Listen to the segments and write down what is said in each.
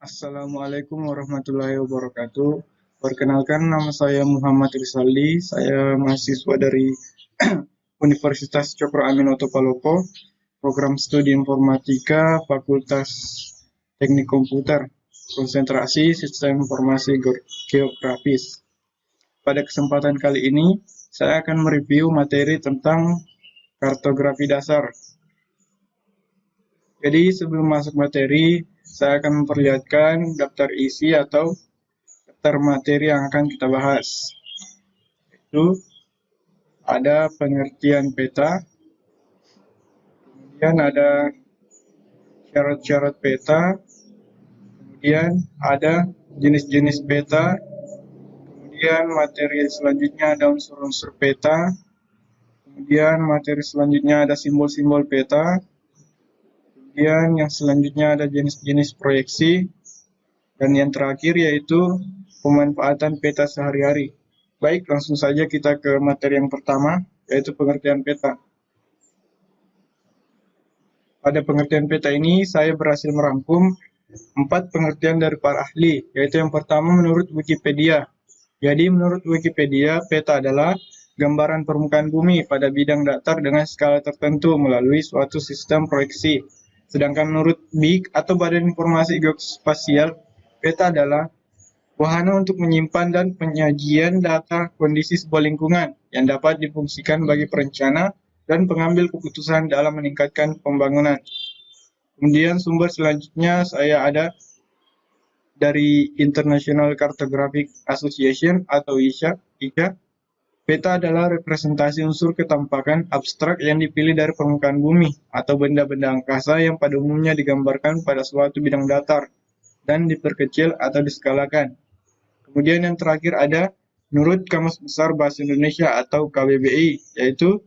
Assalamualaikum warahmatullahi wabarakatuh. Perkenalkan, nama saya Muhammad Rizaldi. Saya mahasiswa dari Universitas Cokro Aminoto Palopo, program studi informatika, Fakultas Teknik Komputer, konsentrasi Sistem Informasi Geografis. Pada kesempatan kali ini, saya akan mereview materi tentang kartografi dasar. Jadi sebelum masuk materi, saya akan memperlihatkan daftar isi atau daftar materi yang akan kita bahas. Itu ada pengertian peta, kemudian ada syarat-syarat peta, kemudian ada jenis-jenis peta, kemudian materi selanjutnya ada unsur-unsur peta, kemudian materi selanjutnya ada simbol-simbol peta, kemudian yang selanjutnya ada jenis-jenis proyeksi, dan yang terakhir yaitu pemanfaatan peta sehari-hari. Baik, langsung saja kita ke materi yang pertama, yaitu pengertian peta. Pada pengertian peta ini, saya berhasil merangkum 4 pengertian dari para ahli, yaitu yang pertama menurut Wikipedia. Jadi menurut Wikipedia, peta adalah gambaran permukaan bumi pada bidang datar dengan skala tertentu melalui suatu sistem proyeksi. Sedangkan menurut BIG atau Badan Informasi Geospasial, peta adalah wahana untuk menyimpan dan penyajian data kondisi sebuah lingkungan yang dapat difungsikan bagi perencana dan pengambil keputusan dalam meningkatkan pembangunan. Kemudian sumber selanjutnya saya ada dari International Cartographic Association atau ICA. Peta adalah representasi unsur ketampakan abstrak yang dipilih dari permukaan bumi atau benda-benda angkasa yang pada umumnya digambarkan pada suatu bidang datar dan diperkecil atau diskalakan. Kemudian yang terakhir ada menurut Kamus Besar Bahasa Indonesia atau KBBI, yaitu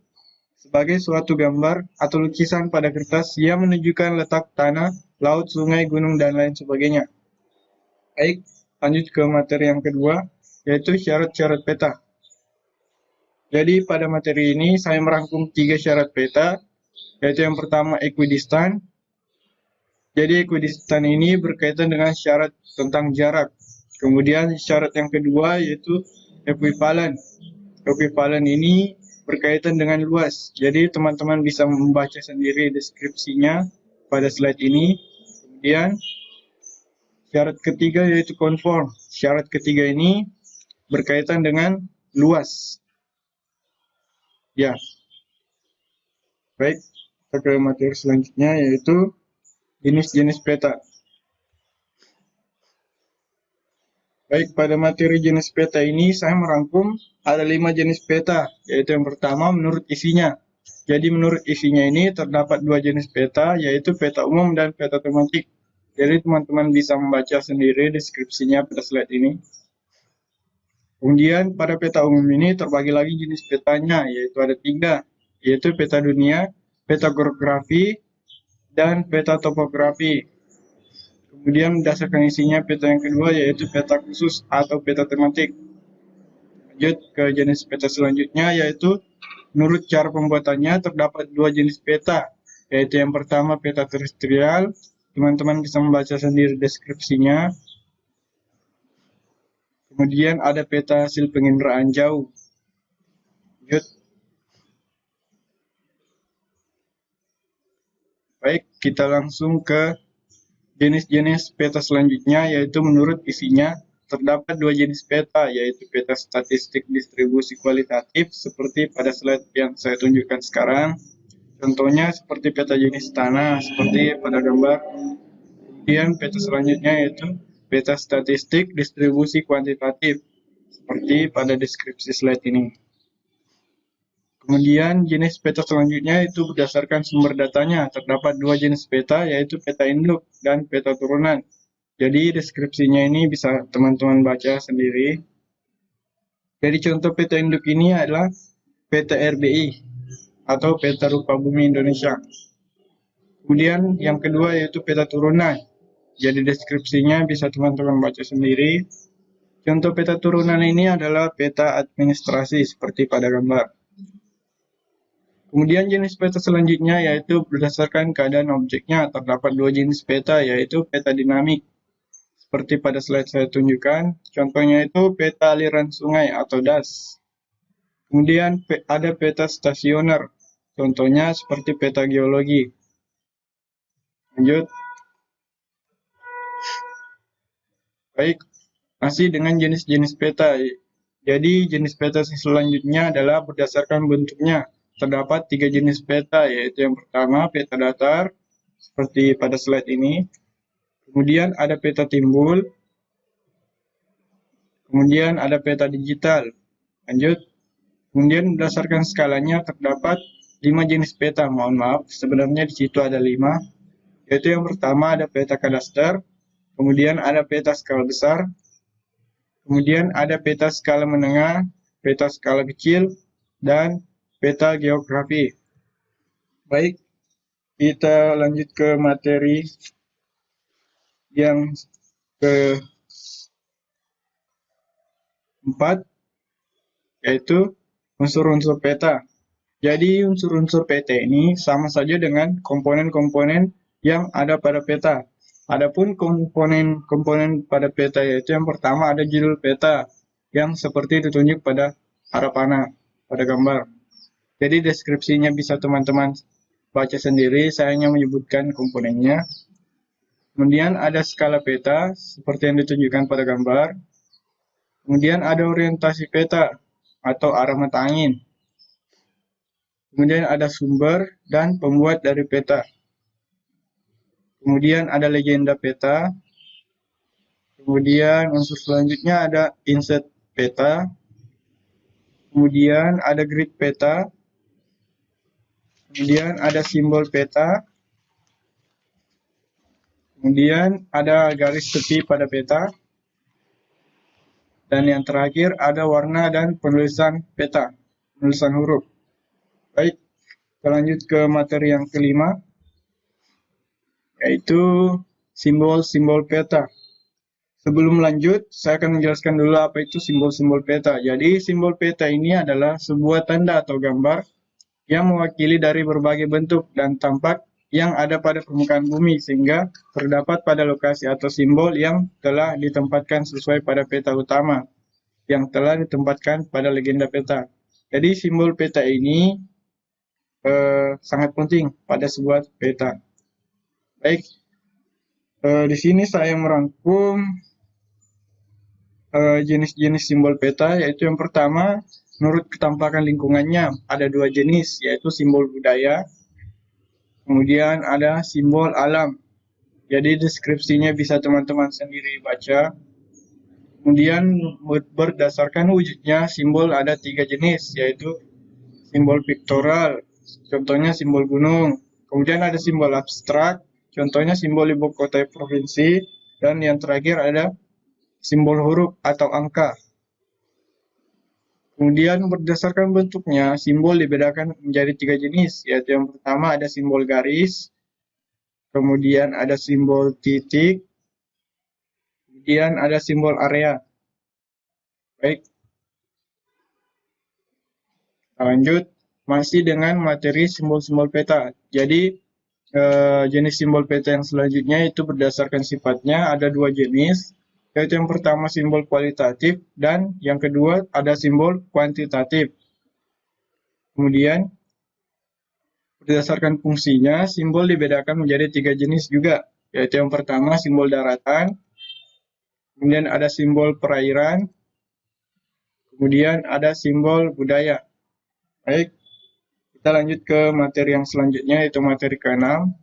sebagai suatu gambar atau lukisan pada kertas yang menunjukkan letak tanah, laut, sungai, gunung, dan lain sebagainya. Baik, lanjut ke materi yang kedua, yaitu syarat-syarat peta. Jadi pada materi ini saya merangkum 3 syarat peta, yaitu yang pertama equidistant. Jadi equidistant ini berkaitan dengan syarat tentang jarak. Kemudian syarat yang kedua yaitu equivalent. Equivalent ini berkaitan dengan luas. Jadi teman-teman bisa membaca sendiri deskripsinya pada slide ini. Kemudian syarat ketiga yaitu conform. Syarat ketiga ini berkaitan dengan luas. Ya. Baik, kita ke materi selanjutnya yaitu jenis-jenis peta. Baik, pada materi jenis peta ini saya merangkum ada 5 jenis peta, yaitu yang pertama menurut isinya. Jadi menurut isinya ini terdapat 2 jenis peta, yaitu peta umum dan peta tematik. Jadi teman-teman bisa membaca sendiri deskripsinya pada slide ini. Kemudian pada peta umum ini terbagi lagi jenis petanya, yaitu ada 3, yaitu peta dunia, peta geografi, dan peta topografi. Kemudian berdasarkan isinya peta yang kedua yaitu peta khusus atau peta tematik. Lanjut ke jenis peta selanjutnya yaitu menurut cara pembuatannya terdapat 2 jenis peta, yaitu yang pertama peta terestrial, teman-teman bisa membaca sendiri deskripsinya. Kemudian ada peta hasil penginderaan jauh. Lanjut. Baik, kita langsung ke jenis-jenis peta selanjutnya yaitu menurut isinya terdapat 2 jenis peta yaitu peta statistik distribusi kualitatif seperti pada slide yang saya tunjukkan sekarang. Contohnya seperti peta jenis tanah seperti pada gambar. Kemudian peta selanjutnya yaitu peta statistik distribusi kuantitatif seperti pada deskripsi slide ini. Kemudian jenis peta selanjutnya itu berdasarkan sumber datanya. Terdapat 2 jenis peta yaitu peta induk dan peta turunan. Jadi deskripsinya ini bisa teman-teman baca sendiri. Jadi contoh peta induk ini adalah peta RBI atau peta rupa bumi Indonesia. Kemudian yang kedua yaitu peta turunan. Jadi deskripsinya bisa teman-teman baca sendiri. Contoh peta turunan ini adalah peta administrasi seperti pada gambar. Kemudian jenis peta selanjutnya yaitu berdasarkan keadaan objeknya terdapat 2 jenis peta yaitu peta dinamik. seperti pada slide saya tunjukkan. Contohnya itu peta aliran sungai atau DAS. Kemudian ada peta stasioner, contohnya seperti peta geologi. Lanjut. Baik, masih dengan jenis-jenis peta. Jadi jenis peta selanjutnya adalah berdasarkan bentuknya. Terdapat 3 jenis peta, yaitu yang pertama peta datar, seperti pada slide ini. Kemudian ada peta timbul. Kemudian ada peta digital. Lanjut. Kemudian berdasarkan skalanya terdapat 5 jenis peta. Mohon maaf, sebenarnya di situ ada 5. Yaitu yang pertama ada peta kadaster. Kemudian ada peta skala besar. Kemudian ada peta skala menengah, peta skala kecil, dan peta geografi. Baik, kita lanjut ke materi yang keempat, yaitu unsur-unsur peta. Jadi unsur-unsur peta ini sama saja dengan komponen-komponen yang ada pada peta. Adapun komponen-komponen pada peta yaitu yang pertama ada judul peta yang seperti ditunjuk pada arah panah pada gambar. Jadi deskripsinya bisa teman-teman baca sendiri, saya hanya menyebutkan komponennya. Kemudian ada skala peta seperti yang ditunjukkan pada gambar. Kemudian ada orientasi peta atau arah mata angin. Kemudian ada sumber dan pembuat dari peta. Kemudian ada legenda peta. Kemudian unsur selanjutnya ada inset peta. Kemudian ada grid peta. Kemudian ada simbol peta. Kemudian ada garis tepi pada peta. Dan yang terakhir ada warna dan penulisan peta, penulisan huruf. Baik, kita lanjut ke materi yang kelima, yaitu simbol-simbol peta. Sebelum lanjut, saya akan menjelaskan dulu apa itu simbol-simbol peta. Jadi, simbol peta ini adalah sebuah tanda atau gambar yang mewakili dari berbagai bentuk dan tampak yang ada pada permukaan bumi, sehingga terdapat pada lokasi atau simbol yang telah ditempatkan sesuai pada peta utama, yang telah ditempatkan pada legenda peta. Jadi, simbol peta ini sangat penting pada sebuah peta. Baik, di sini saya merangkum jenis-jenis simbol peta, yaitu yang pertama, menurut ketampakan lingkungannya, ada 2 jenis, yaitu simbol budaya, kemudian ada simbol alam. Jadi deskripsinya bisa teman-teman sendiri baca. Kemudian berdasarkan wujudnya, simbol ada 3 jenis, yaitu simbol piktoral, contohnya simbol gunung. Kemudian ada simbol abstrak, contohnya simbol ibu kota provinsi. Dan yang terakhir ada simbol huruf atau angka. Kemudian berdasarkan bentuknya, simbol dibedakan menjadi 3 jenis, yaitu yang pertama ada simbol garis, kemudian ada simbol titik, kemudian ada simbol area. Baik, lanjut. Masih dengan materi simbol-simbol peta. Jadi, jenis simbol peta yang selanjutnya itu berdasarkan sifatnya ada 2 jenis, yaitu yang pertama simbol kualitatif dan yang kedua ada simbol kuantitatif. Kemudian, berdasarkan fungsinya, simbol dibedakan menjadi 3 jenis juga, yaitu yang pertama simbol daratan, kemudian ada simbol perairan, kemudian ada simbol budaya. Baik, kita lanjut ke materi yang selanjutnya, yaitu materi ke-6,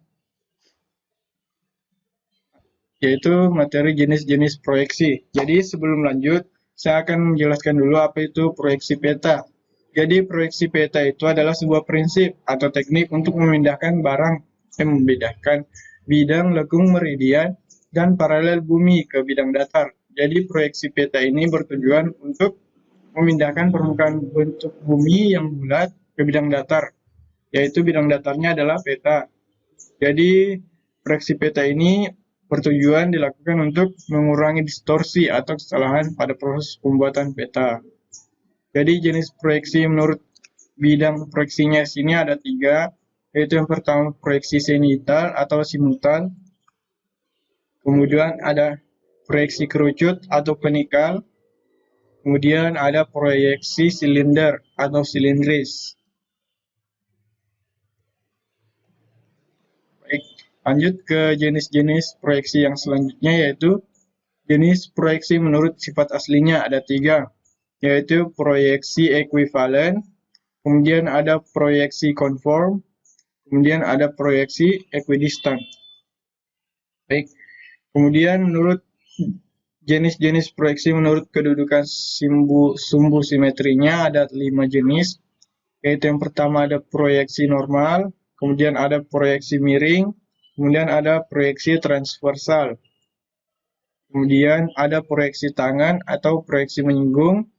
yaitu materi jenis-jenis proyeksi. Jadi sebelum lanjut, saya akan menjelaskan dulu apa itu proyeksi peta. Jadi proyeksi peta itu adalah sebuah prinsip atau teknik untuk memindahkan membedakan bidang lekung meridian dan paralel bumi ke bidang datar. Jadi proyeksi peta ini bertujuan untuk memindahkan permukaan bentuk bumi yang bulat ke bidang datar, yaitu bidang datarnya adalah peta. Jadi proyeksi peta ini bertujuan dilakukan untuk mengurangi distorsi atau kesalahan pada proses pembuatan peta. Jadi jenis proyeksi menurut bidang proyeksinya sini ada 3, yaitu yang pertama proyeksi zenital atau simultan, kemudian ada proyeksi kerucut atau penikal, kemudian ada proyeksi silinder atau silindris. Baik, lanjut ke jenis-jenis proyeksi yang selanjutnya, yaitu jenis proyeksi menurut sifat aslinya ada 3, yaitu proyeksi ekuivalen, kemudian ada proyeksi konform, kemudian ada proyeksi equidistant. Baik, kemudian menurut jenis-jenis proyeksi menurut kedudukan sumbu simetrinya ada 5 jenis, yaitu yang pertama ada proyeksi normal, kemudian ada proyeksi miring, kemudian ada proyeksi transversal, kemudian ada proyeksi tangan atau proyeksi menyinggung,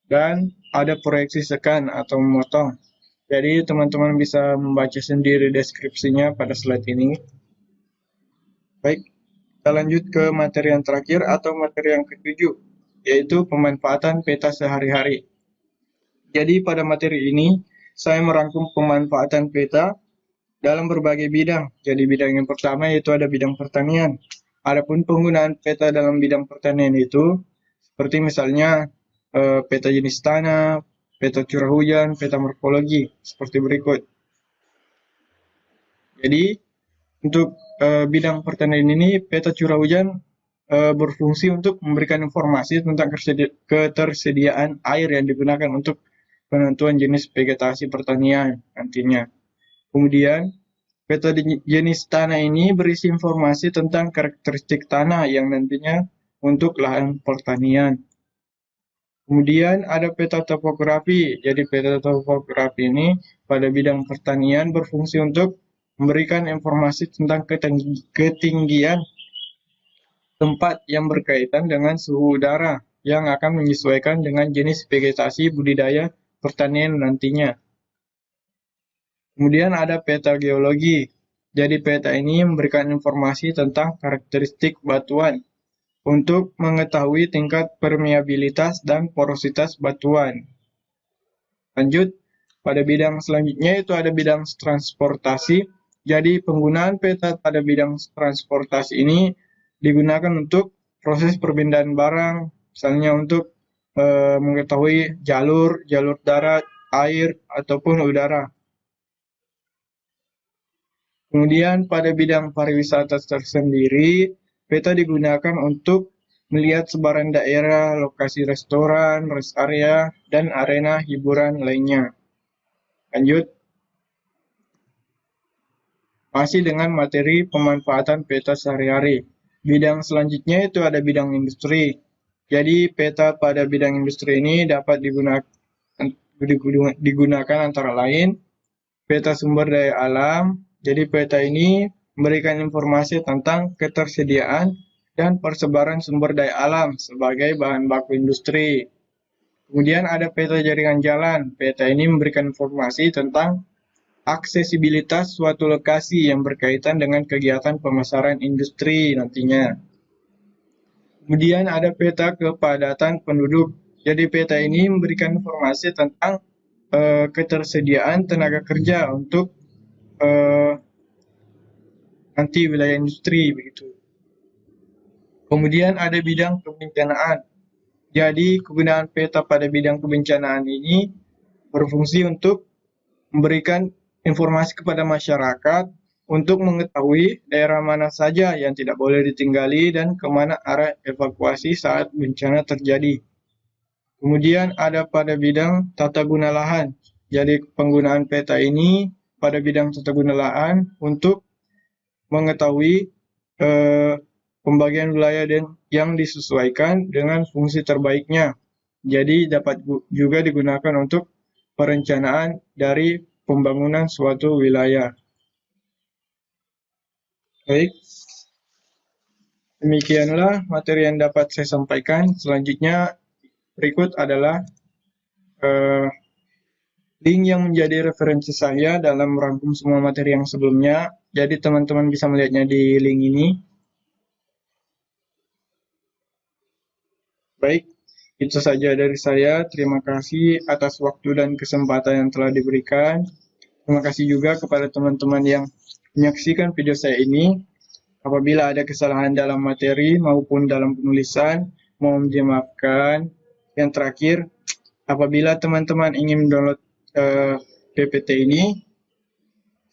dan ada proyeksi sekan atau memotong. Jadi teman-teman bisa membaca sendiri deskripsinya pada slide ini. Baik, kita lanjut ke materi yang terakhir atau materi yang ketujuh, yaitu pemanfaatan peta sehari-hari. Jadi pada materi ini, saya merangkum pemanfaatan peta dalam berbagai bidang. Jadi bidang yang pertama yaitu ada bidang pertanian. Adapun penggunaan peta dalam bidang pertanian itu, seperti misalnya peta jenis tanah, peta curah hujan, peta morfologi, seperti berikut. Jadi, untuk bidang pertanian ini, peta curah hujan berfungsi untuk memberikan informasi tentang ketersediaan air yang digunakan untuk penentuan jenis vegetasi pertanian nantinya. Kemudian, peta jenis tanah ini berisi informasi tentang karakteristik tanah yang nantinya untuk lahan pertanian. Kemudian ada peta topografi. Jadi peta topografi ini pada bidang pertanian berfungsi untuk memberikan informasi tentang ketinggian tempat yang berkaitan dengan suhu udara yang akan menyesuaikan dengan jenis vegetasi budidaya pertanian nantinya. Kemudian ada peta geologi. Jadi peta ini memberikan informasi tentang karakteristik batuan untuk mengetahui tingkat permeabilitas dan porositas batuan. Lanjut, pada bidang selanjutnya itu ada bidang transportasi. Jadi penggunaan peta pada bidang transportasi ini digunakan untuk proses perpindahan barang, misalnya untuk mengetahui jalur darat, air, ataupun udara. Kemudian pada bidang pariwisata tersendiri, peta digunakan untuk melihat sebaran daerah, lokasi restoran, rest area, dan arena hiburan lainnya. Lanjut. Masih dengan materi pemanfaatan peta sehari-hari. Bidang selanjutnya itu ada bidang industri. Jadi peta pada bidang industri ini dapat digunakan antara lain peta sumber daya alam. Jadi peta ini memberikan informasi tentang ketersediaan dan persebaran sumber daya alam sebagai bahan baku industri. Kemudian ada peta jaringan jalan. Peta ini memberikan informasi tentang aksesibilitas suatu lokasi yang berkaitan dengan kegiatan pemasaran industri nantinya. Kemudian ada peta kepadatan penduduk. Jadi peta ini memberikan informasi tentang ketersediaan tenaga kerja untuk nanti wilayah industri begitu. Kemudian ada bidang kebencanaan. Jadi kegunaan peta pada bidang kebencanaan ini berfungsi untuk memberikan informasi kepada masyarakat untuk mengetahui daerah mana saja yang tidak boleh ditinggali dan kemana arah evakuasi saat bencana terjadi. Kemudian ada pada bidang tata guna lahan. Jadi penggunaan peta ini pada bidang tata guna lahan untuk mengetahui pembagian wilayah yang disesuaikan dengan fungsi terbaiknya. Jadi dapat juga digunakan untuk perencanaan dari pembangunan suatu wilayah. Baik, demikianlah materi yang dapat saya sampaikan. Selanjutnya berikut adalah link yang menjadi referensi saya dalam merangkum semua materi yang sebelumnya. Jadi teman-teman bisa melihatnya di link ini. Baik, itu saja dari saya. Terima kasih atas waktu dan kesempatan yang telah diberikan. Terima kasih juga kepada teman-teman yang menyaksikan video saya ini. Apabila ada kesalahan dalam materi maupun dalam penulisan, mohon dimaafkan. Yang terakhir, apabila teman-teman ingin mendownload PPT ini,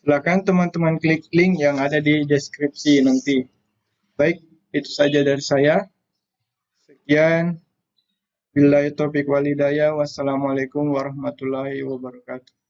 silakan teman-teman klik link yang ada di deskripsi nanti. Baik, itu saja dari saya. Sekian. Billahi taufiq wal hidayah. Wassalamualaikum warahmatullahi wabarakatuh.